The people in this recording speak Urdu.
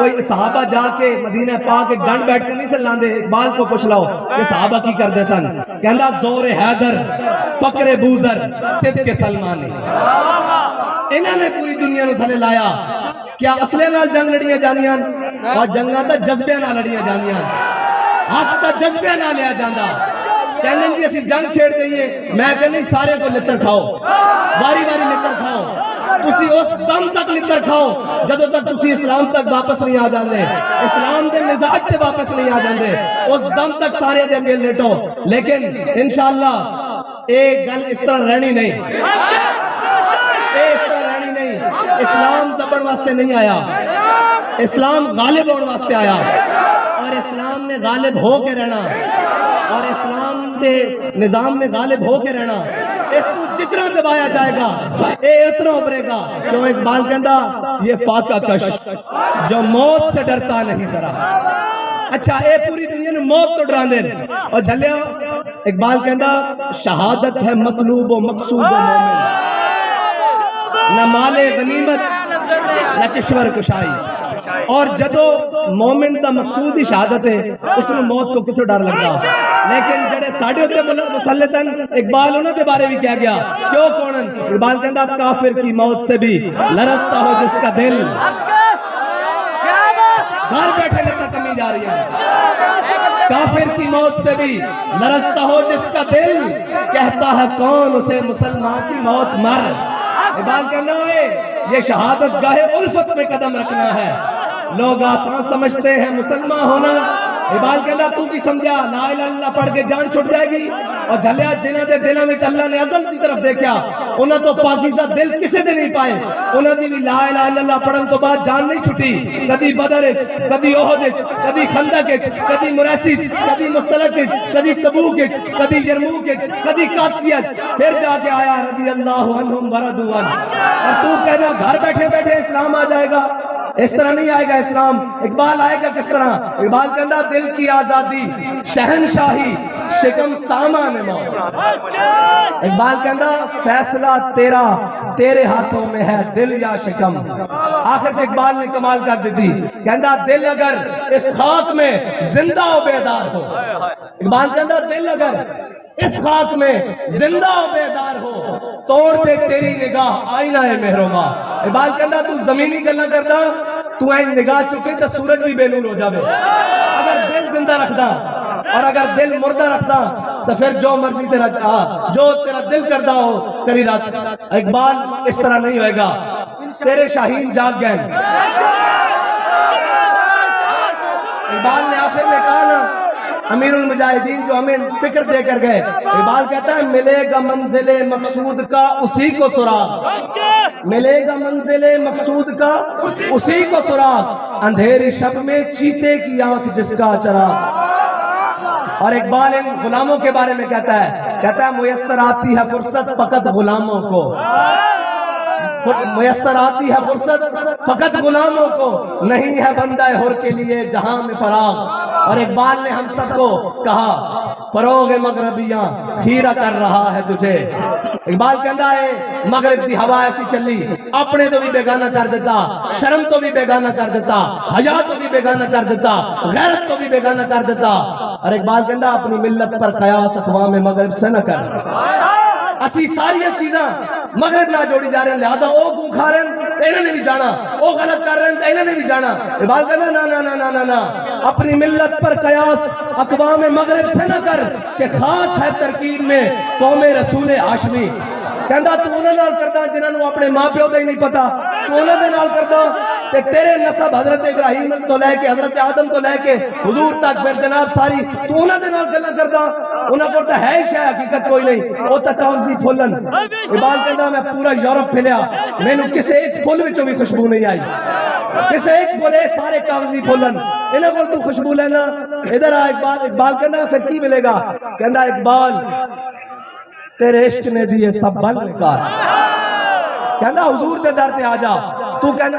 کوئی صحابہ جا کے مدینہ پاک کے گنڈ بیٹھ کے نہیں سے لاندے. اقبال کو پوچھ لاؤ کہ صحابہ کی کر دے سن. کہندا زور حیدر فقر بوزر صدق سلمانی. انہوں نے پوری دنیا نو تھلے لایا. کیا اصلے نال جنگ لڑیاں جانیاں اور جنگاں تا جذبے نال لڑیاں جانیاں. حق تا جذبے نال لیا جاندا. کہندے جی اسی جنگ چھیڑ دئیے. میں کہندی سارے کو لتر کھاؤ, باری باری لتر کھاؤ. تسی اس دم تک لتر کھاؤ جدو تک تسی اسلام تک واپس نہیں آ جاندے, اسلام دے مزاج تے واپس نہیں آ جاندے. اس دم تک سارے دے اگے لیٹو. لیکن انشاءاللہ ایک گل اس طرح رہنی نہیں, اس طرح رہنی نہیں. اسلام دبن واسطے نہیں آیا, اسلام غالب ہونے واسطے آیا, اور اسلام نے غالب ہو کے رہنا, اور اسلام دے نظام میں غالب ہو کے رہنا. اس کو جتنا دبایا جائے گا اے اتنا ابھرے گا. کیوں اقبال کہندا یہ فاقہ کش جو موت سے ڈرتا نہیں ذرا. اچھا اے پوری دنیا نے موت تو ڈران دے. اور جھلیا اقبال کہندا شہادت ہے مطلوب و مقصود و مومن, نہ مال غنیمت نہ کشور کشائی. اور جدو مومن دا مقصود ہی شہادت ہے, اس نے موت کو کتوں ڈر لگتا. لیکن جڑے ساڑھے ہوتے مسلطن اقبال انہوں کے بارے بھی کیا گیا. کیوں کونن اقبال کہندا کافر کی موت سے بھی لرزتا ہو جس کا دل. گھر بیٹھے لیتا کمی جا رہی ہے. کافر کی موت سے بھی لرزتا ہو جس کا دل, کہتا ہے کون اسے مسلمان کی موت مر. اقبال کہنا ہے یہ شہادت گاہ الفت میں قدم رکھنا ہے. لوگ آسان سمجھتے ہیں مسلمان ہونا. اقبال کہنا تو کی سمجھا لا الہ الا اللہ پڑھ کے جان چھٹ جائے گی. اور جھلیا جنہ دے دلوں میں اللہ نے ازل کی طرف دیکھا, انہاں تو پاکیزہ دل کسے دے نہیں پائے. انہاں دی بھی لا الہ الا اللہ پڑھن تو بعد جان نہیں چھٹی. کدی بدر وچ, کدی احد وچ, کدی خندق وچ, کدی مریسی وچ, کدی مستلق وچ, کدی تبوک وچ, کدی یرموک وچ, کدی قادسیہ وچ. پھر جا کے آیا رضی اللہ عنہم ورضوا عنہ. اور تو کہنا گھر بیٹھے بیٹھے اسلام آ جائے گا. اس طرح نہیں آئے گا اسلام. اقبال آئے گا کس طرح. اقبال کہندا دل کی آزادی شہنشاہی شکم سامان موت. اقبال کہندا فیصلہ تیرا تیرے ہاتھوں میں ہے دل یا شکم. آخر سے اقبال نے کمال کر دی تھی. کہندا دل اگر اس خاک میں زندہ و بیدار ہو. اقبال کہندا دل اگر اس خاک میں زندہ و بیدار ہو توڑ دے تیری نگاہ آئینہ مہروما. اقبال کہندا تو زمینی گلنا کردا, تو این نگاہ چکے تو سورج بھی بے نور ہو جاوے. اگر دل زندہ رکھدا اور اگر دل مردہ رکھدا تو پھر جو مرضی تیرا جو تیرا دل کردا ہو تیری رات. اقبال اس طرح نہیں ہوئے گا. تیرے شاہین جاگ گئے. اقبال نے آخر میں کہا نا امیر المجاہدین جو ہمیں فکر دے کر گئے. اقبال کہتا ہے ملے گا منزل مقصود کا اسی کو سراغ. ملے گا منزل مقصود کا اسی کو سراغ, اندھیری شب میں چیتے کی آنکھ جس کا چراغ. اور اقبال ان غلاموں کے بارے میں کہتا ہے میسر آتی ہے فرصت فقط غلاموں کو. میسر آتی ہے فرصت فقط غلاموں کو, نہیں ہے بندہ حر کے لیے جہاں میں فراغ. اور اقبال نے ہم سب کو کہا فروغ مغربیاں خیرہ کر رہا ہے تجھے. اقبال کہندا ہے مغرب دی ہوا ایسی چلی اپنے تو بھی بیگانہ کر دیتا, شرم تو بھی بیگانہ کر دیتا, حیا تو بھی بیگانہ کر دیتا, غیرت تو بھی بیگانہ کر دیتا. اور اقبال کہندا اپنی ملت پر قیاس اقوام مغرب سے نہ کر. اسی ساری چیزاں مغرب نہ جوڑی جا رہے ہیں, لہذا وہ گو کھا رہے ہیں تو انہوں نے بھی جانا, وہ غلط کر رہے ہیں تو انہوں نے بھی جانا. اقبال کہنا نا نا نا نا نا, اپنی ملت پر قیاس اقوام مغرب سے نہ کر کہ خاص ہے ترکیب میں قوم رسول ہاشمی. کہندا تو انہوں نال کردا جنہوں نے اپنے ماں پیو دا ہی نہیں پتا, تو انہوں نے نال کردا کہ تیرے نسب حضرت ابراہیم تو لے کے حضرت آدم تو لے کے حضور تک پھر جناب ساری تو انہوں نے نال گلاں کردا. انہاں کو تو ہے شے حقیقت کوئی نہیں, وہ تو کاغذی پھولن. اقبال کہندا میں پورا یورپ پھلیا, مینوں کسے ایک پھول وچوں بھی خوشبو نہیں آئی. کسے ایک پھولے سارے کاغذی پھولن, انہاں کو تو خوشبو لینا. ادھر آ اقبال. اقبال کہندا پھر کی ملے گا. کہندا اقبال تیرے عشق نے دیے سب بل نکال. کہندا حضور دے در تے آ جا. تو کہنا